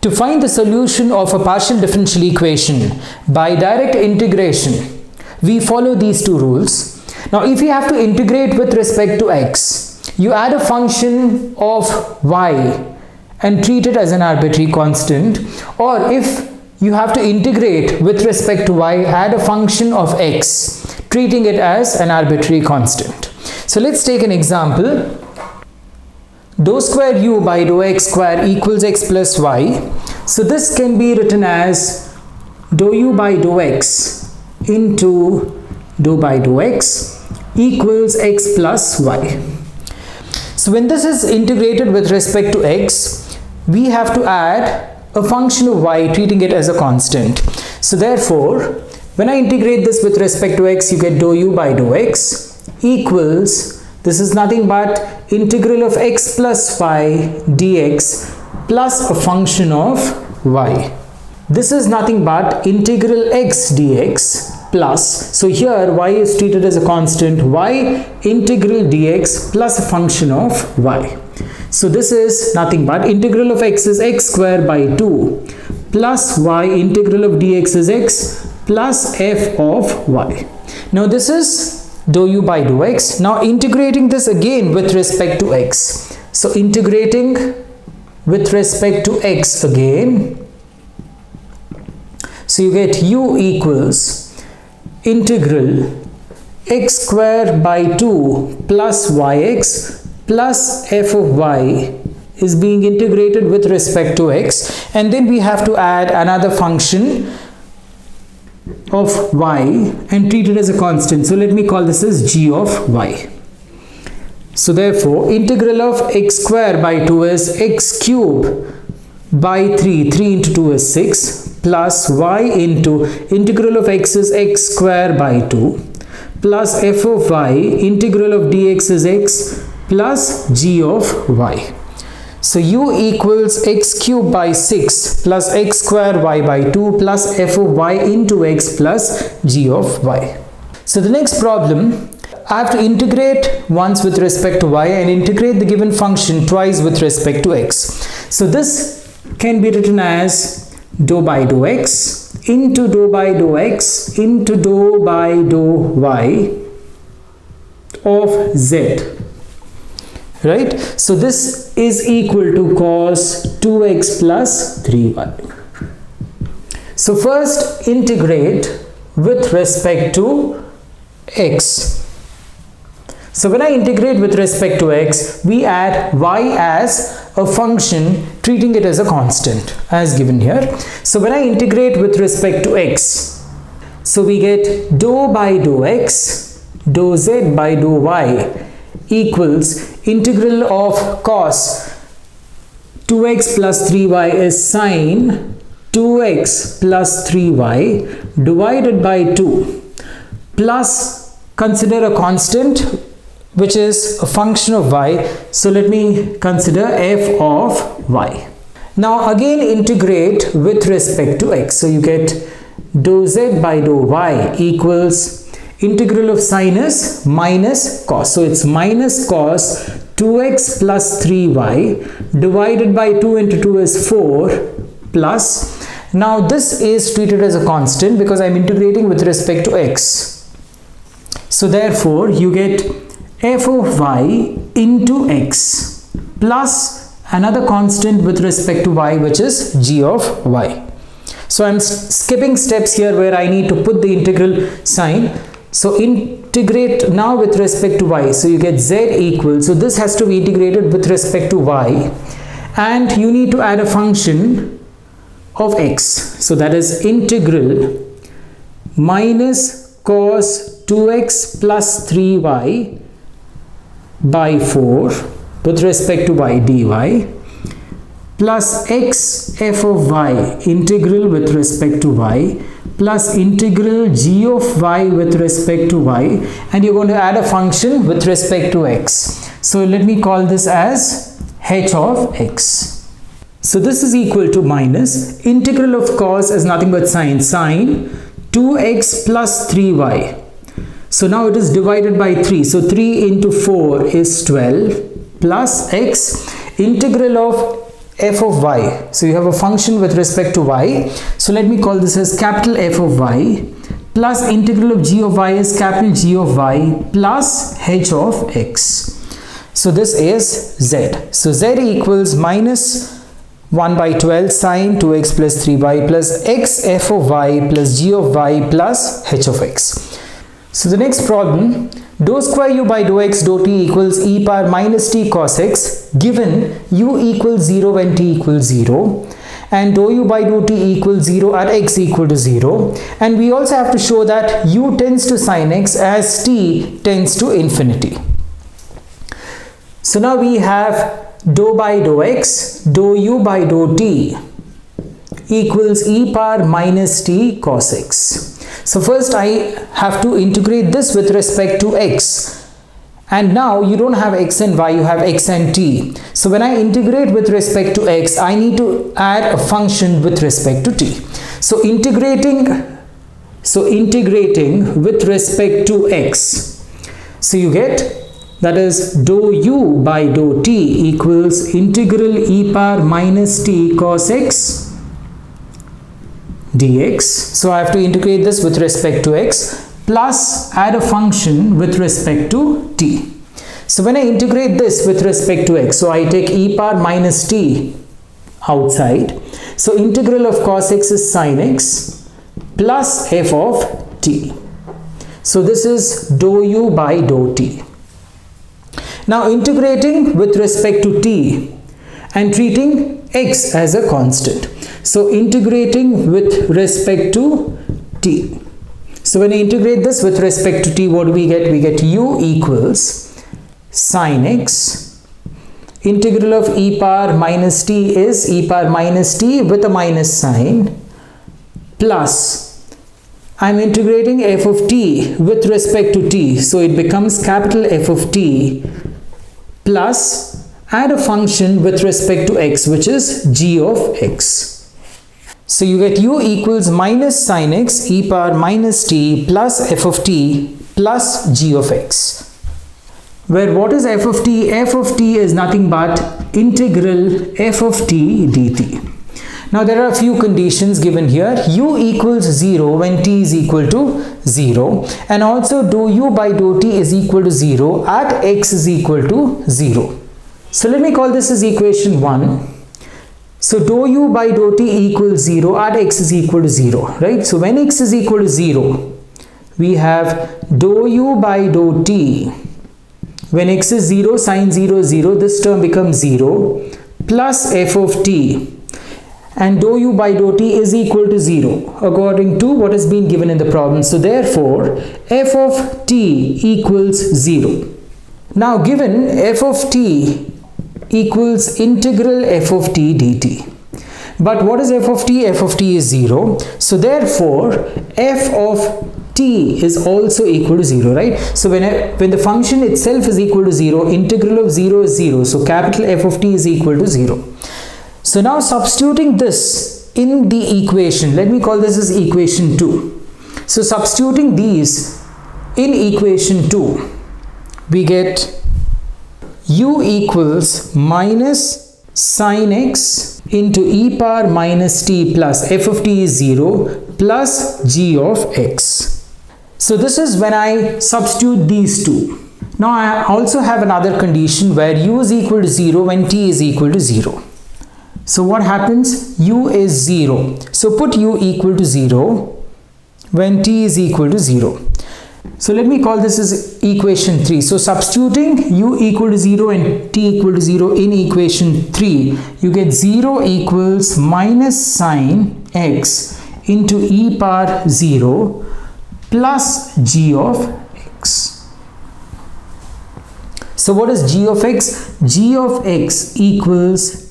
To find the solution of a partial differential equation by direct integration, we follow these two rules. Now, if you have to integrate with respect to x, you add a function of y and treat it as an arbitrary constant, or if you have to integrate with respect to y, add a function of x, treating it as an arbitrary constant. So let's take an example. Dou square u by dou x square equals x plus y. So this can be written as dou u by dou x into dou by dou x equals x plus y. So when this is integrated with respect to x, we have to add a function of y, treating it as a constant. So therefore, when I integrate this with respect to x, you get dou u by dou x equals, this is nothing but integral of x plus y dx plus a function of y. This is nothing but integral x dx plus, so here y is treated as a constant, y integral dx plus a function of y. So this is nothing but integral of x is x square by 2 plus y integral of dx is x plus f of y. Now this is dou u by dou x. Now integrating this again with respect to x. So integrating with respect to x again. So you get u equals integral x square by 2 plus yx plus f of y is being integrated with respect to x, and then we have to add another function of y and treat it as a constant. So let me call this as g of y. So therefore integral of x square by 2 is x cube by 3 into 2 is 6 plus y into integral of x is x square by 2 plus f of y integral of dx is x plus g of y. So u equals x cube by 6 plus x square y by 2 plus f of y into x plus g of y. So the next problem, I have to integrate once with respect to y and integrate the given function twice with respect to x. So this can be written as dou by dou x into dou by dou x into dou by dou y of z. Right? So this is equal to cos 2x plus 3y. So first integrate with respect to x. So when I integrate with respect to x, we add y as a function, treating it as a constant as given here. So when I integrate with respect to x, so we get dou by dou x, dou z by dou y equals integral of cos 2x plus 3y is sine 2x plus 3y divided by 2 plus, consider a constant which is a function of y. So let me consider f of y. Now again integrate with respect to x. So you get dou z by dou y equals integral of sine is minus cos. So it's minus cos 2x plus 3y divided by 2 into 2 is 4 plus. Now this is treated as a constant because I'm integrating with respect to x. So therefore you get f of y into x plus another constant with respect to y, which is g of y. So I'm skipping steps here where I need to put the integral sign. So integrate now with respect to y. So you get z equals, so this has to be integrated with respect to y, and you need to add a function of x. So that is integral minus cos 2x plus 3y by 4 with respect to y dy plus x f of y integral with respect to y plus integral g of y with respect to y, and you're going to add a function with respect to x. So let me call this as h of x. So this is equal to minus integral of cos is nothing but sine 2x plus 3y. So now it is divided by 3. So 3 into 4 is 12 plus x integral of f of y. So you have a function with respect to y. So let me call this as capital F of y plus integral of g of y is capital G of y plus h of x. So this is z. So z equals minus 1 by 12 sine 2x plus 3y plus x f of y plus g of y plus h of x. So the next problem, dou square u by dou x dou t equals e power minus t cos x given u equals 0 when t equals 0 and dou u by dou t equals 0 at x equal to 0, and we also have to show that u tends to sin x as t tends to infinity. So now we have dou by dou x dou u by dou t equals e power minus t cos x. So first I have to integrate this with respect to x, and now you don't have x and y, you have x and t. So when I integrate with respect to x, I need to add a function with respect to t. So integrating with respect to x, so you get, that is dou u by dou t equals integral e power minus t cos x dx. So I have to integrate this with respect to x plus add a function with respect to t. So when I integrate this with respect to x, so I take e power minus t outside. So integral of cos x is sin x plus f of t. So this is dou u by dou t. Now integrating with respect to t and treating x as a constant. So integrating with respect to t. So when I integrate this with respect to t, what do we get? We get u equals sin x. Integral of e power minus t is e power minus t with a minus sign plus I'm integrating f of t with respect to t. So it becomes capital F of t plus add a function with respect to x, which is g of x. So you get u equals minus sin x e power minus t plus f of t plus g of x. Where what is f of t? F of t is nothing but integral f of t dt. Now there are a few conditions given here. U equals 0 when t is equal to 0, and also dou u by dou t is equal to 0 at x is equal to 0. So let me call this as equation 1. So dou u by dou t equals 0 at x is equal to 0, right? So when x is equal to 0, we have dou u by dou t. When x is 0, sin 0 is 0, this term becomes 0 plus f of t. And dou u by dou t is equal to 0 according to what has been given in the problem. So therefore, f of t equals 0. Now given f of t equals integral f of t dt. But what is f of t? F of t is 0. So therefore, f of t is also equal to 0, right? So when the function itself is equal to 0, integral of 0 is 0. So capital F of t is equal to 0. So now substituting this in the equation, let me call this as equation 2. So substituting these in equation 2, we get u equals minus sin x into e power minus t plus f of t is 0 plus g of x. So this is when I substitute these two. Now I also have another condition where u is equal to 0 when t is equal to 0. So what happens? U is 0. So put u equal to 0 when t is equal to 0. So let me call this as equation 3. So substituting u equal to 0 and t equal to 0 in equation 3, you get 0 equals minus sin x into e power 0 plus g of x. So what is g of x? G of x equals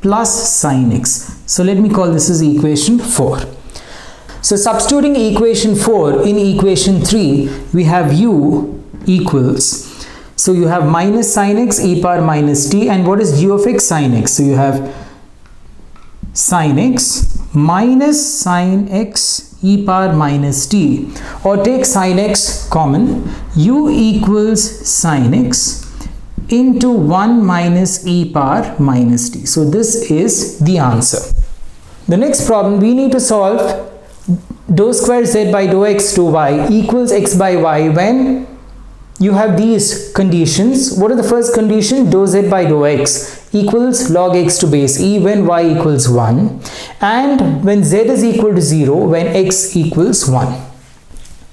plus sin x. So let me call this as equation 4. So substituting equation 4 in equation 3, we have u equals, so you have minus sin x e power minus t, and what is g of x? Sin x. So you have sin x minus sin x e power minus t, or take sin x common, u equals sin x into 1 minus e power minus t. So this is the answer. The next problem, we need to solve dou square z by dou x to y equals x by y when you have these conditions. What are the first condition? Dou z by dou x equals log x to base e when y equals 1, and when z is equal to 0 when x equals 1.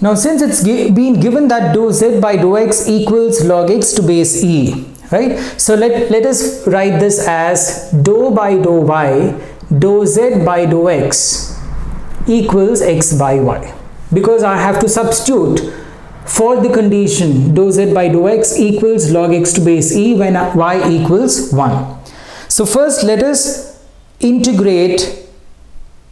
Now since it's been given that dou z by dou x equals log x to base e, right? So let us write this as dou by dou y dou z by dou x equals x by y, because I have to substitute for the condition dou z by dou x equals log x to base e when y equals 1. So first let us integrate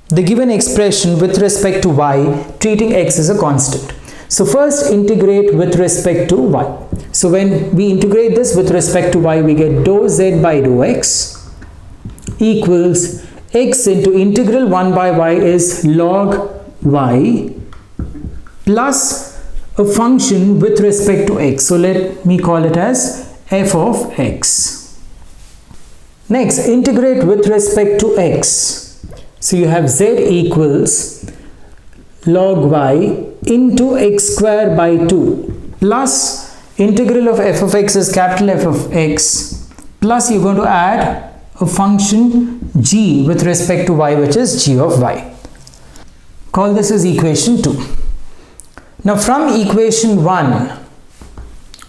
the given expression with respect to y, treating x as a constant. So first integrate with respect to y. So when we integrate this with respect to y, we get dou z by dou x equals x into integral 1 by y is log y plus a function with respect to x. So let me call it as f of x. Next, integrate with respect to x. So you have z equals log y into x square by 2 plus integral of f of x is capital F of x plus you're going to add a function g with respect to y, which is g of y. Call this as equation 2. Now from equation 1,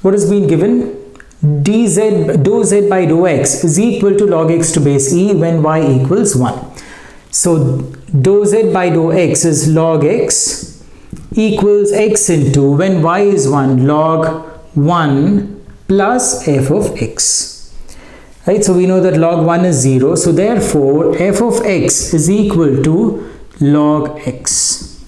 what has been given? Dou z by dou x is equal to log x to base e when y equals 1. So dou z by dou x is log x equals x into when y is 1 log 1 plus f of x. Right, so we know that log 1 is 0, so therefore f of x is equal to log x.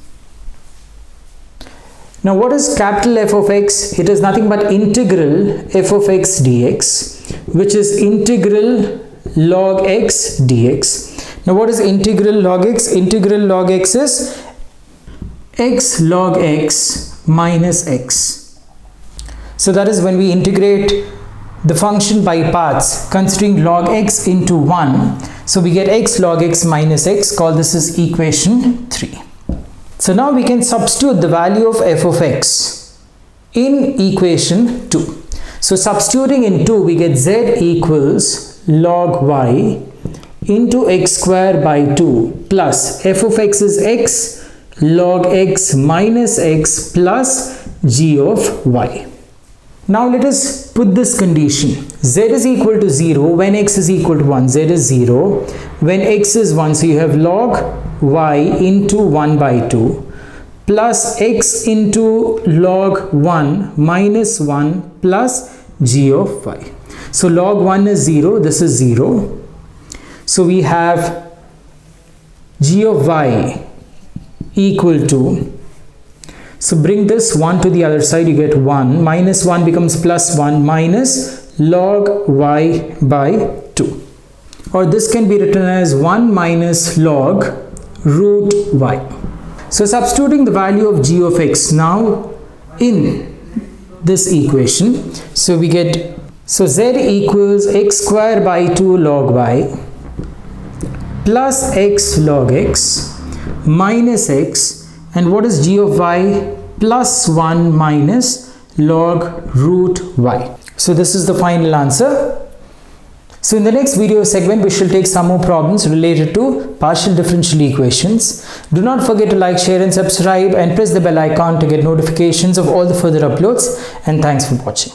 Now what is capital F of x? It is nothing but integral f of x dx, which is integral log x dx. Now what is integral log x? Integral log x is x log x minus x. So that is when we integrate the function by parts, considering log x into 1. So we get x log x minus x. Call this as equation 3. So now we can substitute the value of f of x in equation 2. So substituting in 2, we get z equals log y into x square by 2 plus f of x is x log x minus x plus g of y. Now let us put this condition. Z is equal to 0 when x is equal to 1. Z is 0 when x is 1. So you have log y into 1 by 2 plus x into log 1 minus 1 plus g of y. So log 1 is 0. This is 0. So we have g of y equal to, so bring this 1 to the other side, you get 1 minus 1 becomes plus 1 minus log y by 2, or this can be written as 1 minus log root y. So substituting the value of g of x now in this equation, so we get, so z equals x square by 2 log y plus x log x minus x, and what is g of y? Plus 1 minus log root y. So this is the final answer. So in the next video segment, we shall take some more problems related to partial differential equations. Do not forget to like, share and subscribe, and press the bell icon to get notifications of all the further uploads, and thanks for watching.